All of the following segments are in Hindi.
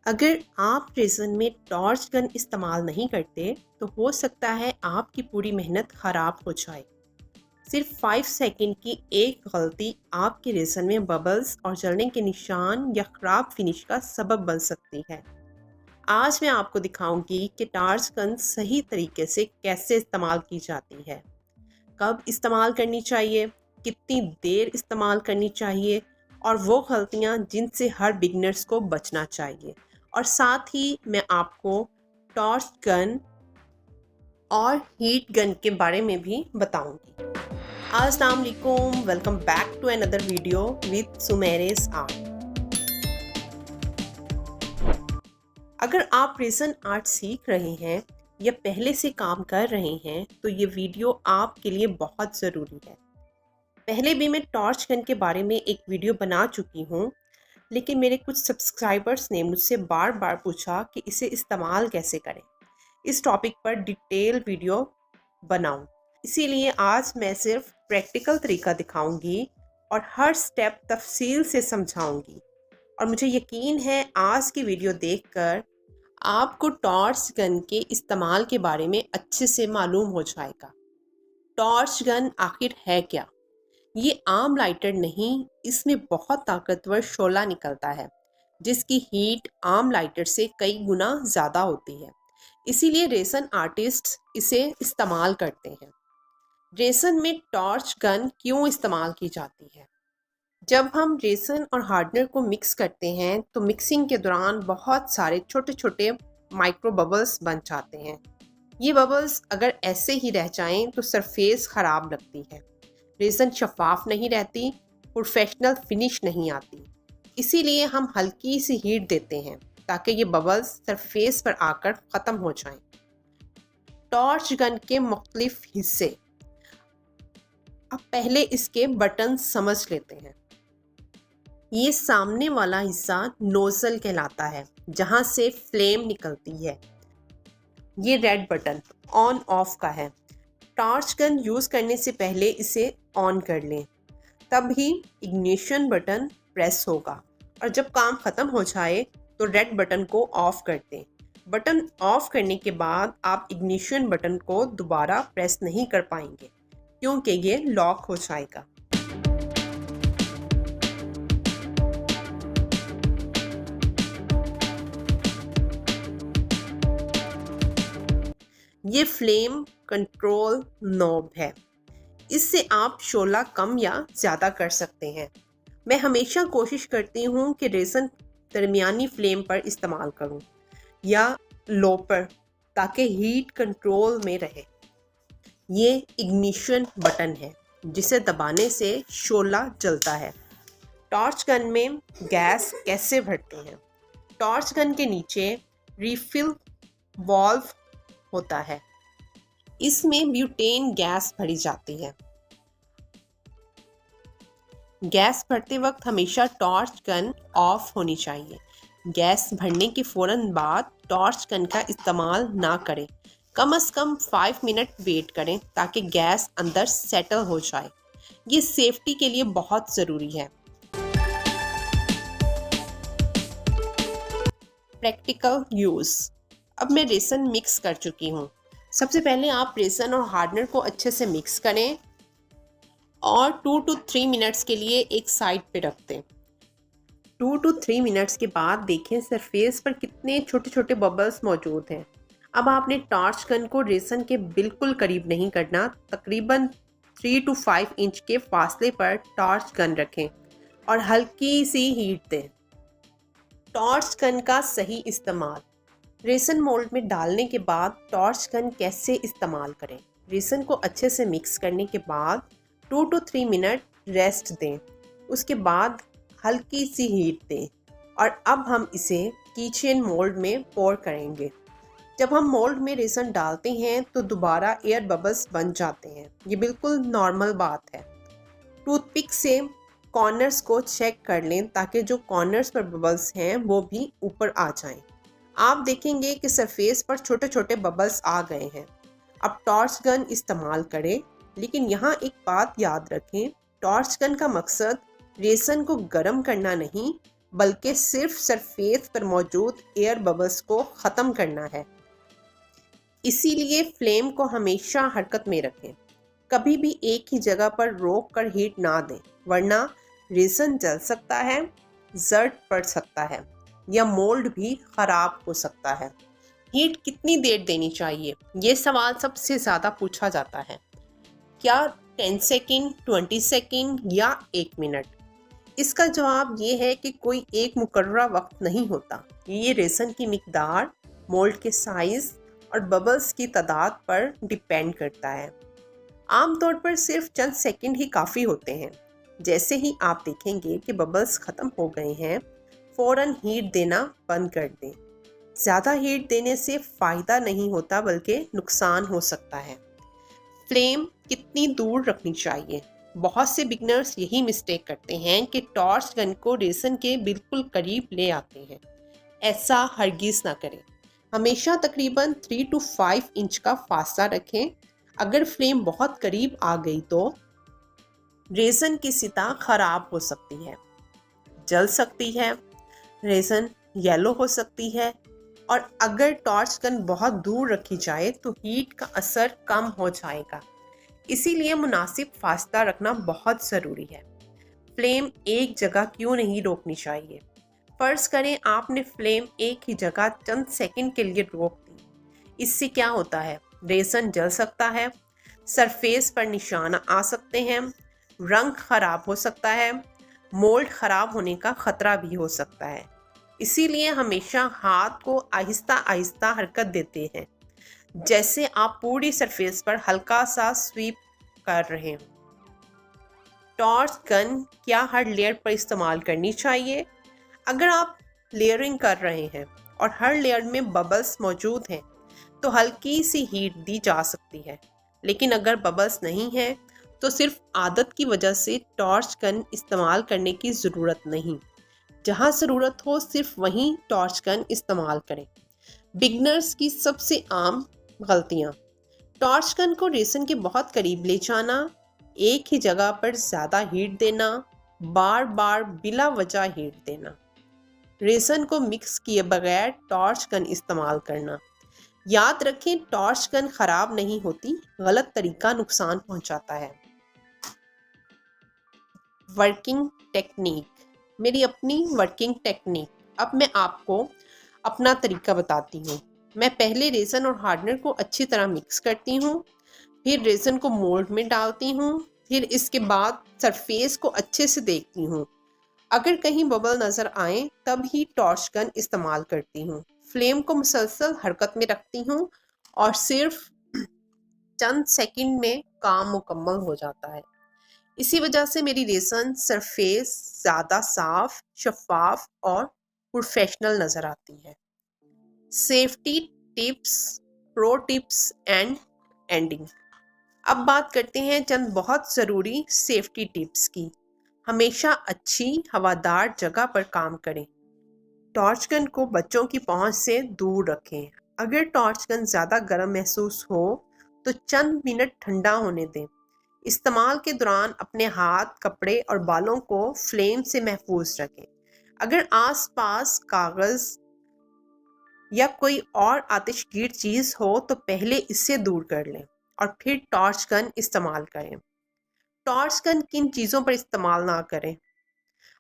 अगर आप रेज़न में टॉर्च गन इस्तेमाल नहीं करते तो हो सकता है आपकी पूरी मेहनत ख़राब हो जाए। सिर्फ 5 सेकंड की एक गलती आपके रेज़न में बबल्स और जलने के निशान या ख़राब फिनिश का सबब बन सकती है। आज मैं आपको दिखाऊंगी कि टॉर्च गन सही तरीके से कैसे इस्तेमाल की जाती है, कब इस्तेमाल करनी चाहिए, कितनी देर इस्तेमाल करनी चाहिए और वो गलतियाँ जिनसे हर बिगनर्स को बचना चाहिए। और साथ ही मैं आपको टॉर्च गन और हीट गन के बारे में भी बताऊंगी। अस्सलाम वालेकुम, welcome back to another video with Sumera's art. अगर आप रेज़न आर्ट सीख रहे हैं या पहले से काम कर रहे हैं तो ये वीडियो आपके लिए बहुत ज़रूरी है। पहले भी मैं टॉर्च गन के बारे में एक वीडियो बना चुकी हूँ, लेकिन मेरे कुछ सब्सक्राइबर्स ने मुझसे बार बार पूछा कि इसे इस्तेमाल कैसे करें, इस टॉपिक पर डिटेल वीडियो बनाऊं। इसीलिए आज मैं सिर्फ प्रैक्टिकल तरीका दिखाऊंगी और हर स्टेप तफसील से समझाऊंगी। और मुझे यकीन है आज की वीडियो देखकर आपको टॉर्च गन के इस्तेमाल के बारे में अच्छे से मालूम हो जाएगा। टॉर्च गन आखिर है क्या? ये आम लाइटर नहीं, इसमें बहुत ताकतवर शोला निकलता है जिसकी हीट आम लाइटर से कई गुना ज़्यादा होती है। इसीलिए रेज़न आर्टिस्ट इसे इस्तेमाल करते हैं। रेज़न में टॉर्च गन क्यों इस्तेमाल की जाती है? जब हम रेज़न और हार्डनर को मिक्स करते हैं तो मिक्सिंग के दौरान बहुत सारे छोटे छोटे माइक्रो बबल्स बन जाते हैं। ये बबल्स अगर ऐसे ही रह जाएं तो सरफेस ख़राब लगती है, रेज़न शफाफ नहीं रहती, प्रोफेशनल फिनिश नहीं आती। इसीलिए हम हल्की सी हीट देते हैं ताकि ये बबल्स सरफेस पर आकर ख़त्म हो जाएं। टॉर्च गन के मुख्तलिफ हिस्से। अब पहले इसके बटन समझ लेते हैं। ये सामने वाला हिस्सा नोजल कहलाता है जहाँ से फ्लेम निकलती है। ये रेड बटन ऑन ऑफ का है। टॉर्च गन यूज़ करने से पहले इसे ऑन कर लें, तभी इग्निशन बटन प्रेस होगा और जब काम ख़त्म हो जाए तो रेड बटन को ऑफ कर दें। बटन ऑफ करने के बाद आप इग्निशन बटन को दोबारा प्रेस नहीं कर पाएंगे क्योंकि ये लॉक हो जाएगा। ये फ्लेम कंट्रोल नॉब है, इससे आप शोला कम या ज़्यादा कर सकते हैं। मैं हमेशा कोशिश करती हूँ कि रेज़न दरमियानी फ्लेम पर इस्तेमाल करूँ या लो पर, ताकि हीट कंट्रोल में रहे। ये इग्निशन बटन है जिसे दबाने से शोला जलता है। टॉर्च गन में गैस कैसे भरते हैं? टॉर्च गन के नीचे रिफिल वाल्व होता है, इसमें ब्यूटेन गैस भरी जाती है। गैस भरते वक्त हमेशा टॉर्च गन ऑफ होनी चाहिए। गैस भरने के फ़ौरन बाद टॉर्च गन का इस्तेमाल ना करें। कम से कम 5 मिनट वेट करें ताकि गैस अंदर सेटल हो जाए। ये सेफ्टी के लिए बहुत ज़रूरी है। Practical use. अब मैं रेज़न मिक्स कर चुकी हूँ। सबसे पहले आप रेज़न और हार्डनर को अच्छे से मिक्स करें और 2 to 3 मिनट्स के लिए एक साइड पे रख दें। 2 to 3 मिनट्स के बाद देखें सरफेस पर कितने छोटे छोटे बबल्स मौजूद हैं। अब आपने टॉर्च गन को रेज़न के बिल्कुल करीब नहीं करना, तकरीबन 3 to 5 इंच के फासले पर टॉर्च गन रखें और हल्की सी हीट दें। टॉर्च गन का सही इस्तेमाल। रेज़न मोल्ड में डालने के बाद टॉर्च गन कैसे इस्तेमाल करें? रेज़न को अच्छे से मिक्स करने के बाद 2 to 3 मिनट रेस्ट दें, उसके बाद हल्की सी हीट दें और अब हम इसे किचन मोल्ड में पोर करेंगे। जब हम मोल्ड में रेज़न डालते हैं तो दोबारा एयर बबल्स बन जाते हैं, ये बिल्कुल नॉर्मल बात है। टूथपिक से कॉर्नर्स को चेक कर लें ताकि जो कॉर्नर्स पर बबल्स हैं वो भी ऊपर आ जाएं। आप देखेंगे कि सरफेस पर छोटे छोटे बबल्स आ गए हैं। अब टॉर्च गन इस्तेमाल करें, लेकिन यहाँ एक बात याद रखें, टॉर्च गन का मकसद रेज़न को गर्म करना नहीं बल्कि सिर्फ सरफेस पर मौजूद एयर बबल्स को ख़त्म करना है। इसीलिए फ्लेम को हमेशा हरकत में रखें। कभी भी एक ही जगह पर रोक कर हीट ना दें, वरना रेज़न जल सकता है, जर्द पड़ सकता है या मोल्ड भी ख़राब हो सकता है। हीट कितनी देर देनी चाहिए, ये सवाल सबसे ज़्यादा पूछा जाता है। क्या 10 सेकेंड, 20 सेकेंड या 1 मिनट? इसका जवाब ये है कि कोई एक मुकर्ररा वक्त नहीं होता। ये रेज़न की मिकदार, मोल्ड के साइज़ और बबल्स की तादाद पर डिपेंड करता है। आमतौर पर सिर्फ चंद सेकंड ही काफ़ी होते हैं। जैसे ही आप देखेंगे कि बबल्स ख़त्म हो गए हैं, फ़ौरन हीट देना बंद कर दें। ज़्यादा हीट देने से फ़ायदा नहीं होता बल्कि नुकसान हो सकता है। फ्लेम कितनी दूर रखनी चाहिए? बहुत से बिगनर्स यही मिस्टेक करते हैं कि टॉर्च गन को रेज़न के बिल्कुल करीब ले आते हैं। ऐसा हरगिज़ ना करें। हमेशा तकरीबन 3 to 5 इंच का फासला रखें। अगर फ्लेम बहुत करीब आ गई तो रेज़न की सतह ख़राब हो सकती है, जल सकती है, रेज़न येलो हो सकती है और अगर टॉर्च गन बहुत दूर रखी जाए तो हीट का असर कम हो जाएगा। इसीलिए मुनासिब फासला रखना बहुत ज़रूरी है। फ्लेम एक जगह क्यों नहीं रोकनी चाहिए? फ़र्ज़ करें आपने फ्लेम एक ही जगह चंद सेकंड के लिए रोक दी। इससे क्या होता है? रेज़न जल सकता है, सरफेस पर निशान आ सकते हैं, रंग ख़राब हो सकता है, मोल्ड ख़राब होने का ख़तरा भी हो सकता है। इसीलिए हमेशा हाथ को आहिस्ता आहिस्ता हरकत देते हैं, जैसे आप पूरी सरफेस पर हल्का सा स्वीप कर रहे हैं। टॉर्च गन क्या हर लेयर पर इस्तेमाल करनी चाहिए? अगर आप लेयरिंग कर रहे हैं और हर लेयर में बबल्स मौजूद हैं, तो हल्की सी हीट दी जा सकती है। लेकिन अगर बबल्स नहीं है तो सिर्फ आदत की वजह से टॉर्च गन इस्तेमाल करने की ज़रूरत नहीं। जहाँ ज़रूरत हो सिर्फ वहीं टॉर्च गन इस्तेमाल करें। बिगनर्स की सबसे आम गलतियाँ: टॉर्च गन को रेज़न के बहुत करीब ले जाना, एक ही जगह पर ज़्यादा हीट देना, बार बार बिला वजह हीट देना, रेज़न को मिक्स किए बगैर टॉर्च गन इस्तेमाल करना। याद रखें, टॉर्च गन ख़राब नहीं होती, गलत तरीका नुकसान पहुंचाता है। Working technique. मेरी अपनी वर्किंग टेक्निक। अब मैं आपको अपना तरीका बताती हूँ। मैं पहले रेज़न और हार्डनर को अच्छी तरह मिक्स करती हूँ, फिर रेज़न को मोल्ड में डालती हूँ, फिर इसके बाद सरफेस को अच्छे से देखती हूँ। अगर कहीं बबल नज़र आए तब ही टॉर्च गन इस्तेमाल करती हूँ। फ्लेम को मुसलसल हरकत में रखती हूँ और सिर्फ चंद सेकंड में काम मुकम्मल हो जाता है। इसी वजह से मेरी रेज़न सरफेस ज़्यादा साफ, शफाफ और प्रोफेशनल नज़र आती है। Safety tips, pro tips and ending. अब बात करते हैं चंद बहुत ज़रूरी सेफ्टी टिप्स की। हमेशा अच्छी हवादार जगह पर काम करें। टॉर्च गन को बच्चों की पहुंच से दूर रखें। अगर टॉर्च गन ज़्यादा गर्म महसूस हो तो चंद मिनट ठंडा होने दें। इस्तेमाल के दौरान अपने हाथ, कपड़े और बालों को फ्लेम से महफूज रखें। अगर आसपास कागज़ या कोई और आतिशगीर चीज़ हो तो पहले इससे दूर कर लें और फिर टॉर्च गन इस्तेमाल करें। टॉर्च गन किन चीज़ों पर इस्तेमाल ना करें?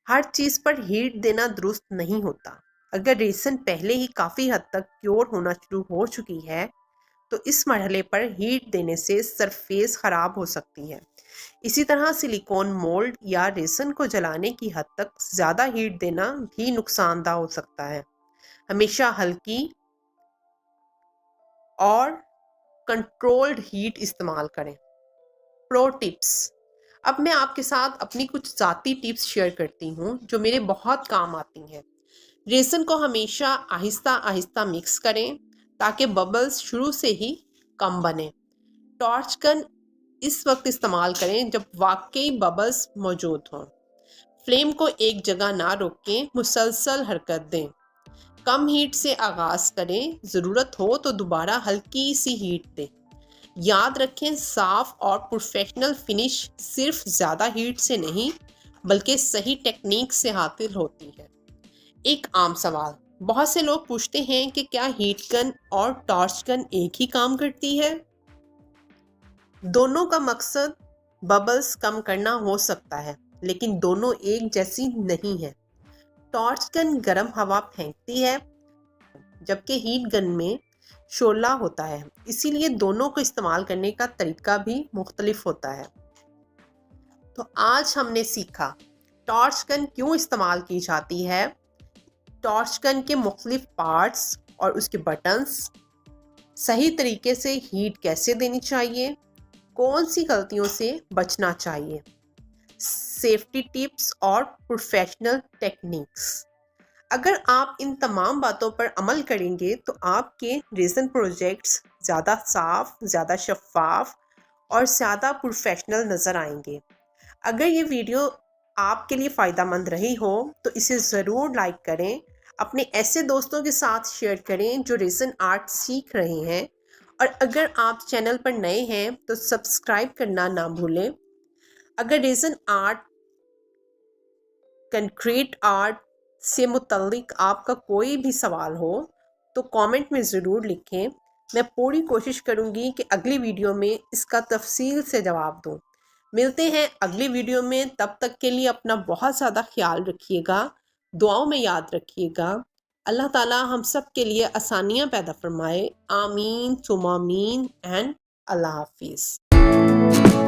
हर चीज़ पर हीट देना दुरुस्त नहीं होता। अगर रेज़न पहले ही काफ़ी हद तक क्योर होना शुरू हो चुकी है तो इस मरहले पर हीट देने से सरफेस ख़राब हो सकती है। इसी तरह सिलिकॉन मोल्ड या रेज़न को जलाने की हद तक ज़्यादा हीट देना भी नुकसानदा हो सकता है। हमेशा हल्की और कंट्रोल्ड हीट इस्तेमाल करें। Pro tips. अब मैं आपके साथ अपनी कुछ ज़ाती टिप्स शेयर करती हूँ जो मेरे बहुत काम आती हैं। रेज़न को हमेशा आहिस्ता आहिस्ता मिक्स करें ताकि बबल्स शुरू से ही कम बने। टॉर्च गन इस वक्त इस्तेमाल करें जब वाकई बबल्स मौजूद हों। फ्लेम को एक जगह ना रोकें, मुसलसल हरकत दें। कम हीट से आगाज़ करें, ज़रूरत हो तो दोबारा हल्की सी हीट दें। याद रखें, साफ और प्रोफेशनल फिनिश सिर्फ ज़्यादा हीट से नहीं बल्कि सही टेक्निक से हासिल होती है। एक आम सवाल, बहुत से लोग पूछते हैं कि क्या हीट गन और टॉर्च गन एक ही काम करती है? दोनों का मकसद बबल्स कम करना हो सकता है, लेकिन दोनों एक जैसी नहीं है। टॉर्च गन गर्म हवा फेंकती है, जबकि हीट गन में शोला होता है, इसीलिए दोनों को इस्तेमाल करने का तरीका भी मुख्तलिफ होता है। तो आज हमने सीखा टॉर्च गन क्यों इस्तेमाल की जाती है, टॉर्च गन के मुख्तलिफ पार्ट्स और उसके बटन्स, सही तरीके से हीट कैसे देनी चाहिए, कौन सी गलतियों से बचना चाहिए, सेफ्टी टिप्स और प्रोफेशनल टेक्निक्स। अगर आप इन तमाम बातों पर अमल करेंगे तो आपके रेज़न प्रोजेक्ट्स ज़्यादा साफ, ज़्यादा शफाफ और ज़्यादा प्रोफेशनल नज़र आएंगे। अगर ये वीडियो आपके लिए फ़ायदेमंद रही हो तो इसे ज़रूर लाइक करें, अपने ऐसे दोस्तों के साथ शेयर करें जो रेज़न आर्ट सीख रहे हैं, और अगर आप चैनल पर नए हैं तो सब्सक्राइब करना ना भूलें। अगर रेज़न आर्ट, कंक्रीट आर्ट से मुतल्लिक आपका कोई भी सवाल हो तो कमेंट में ज़रूर लिखें। मैं पूरी कोशिश करूँगी कि अगली वीडियो में इसका तफसील से जवाब दूँ। मिलते हैं अगली वीडियो में, तब तक के लिए अपना बहुत ज़्यादा ख्याल रखिएगा, दुआओं में याद रखिएगा। अल्लाह ताला हम सब के लिए आसानियाँ पैदा फरमाए। आमीन सुम आमीन एंड अल्लाह हाफिज़।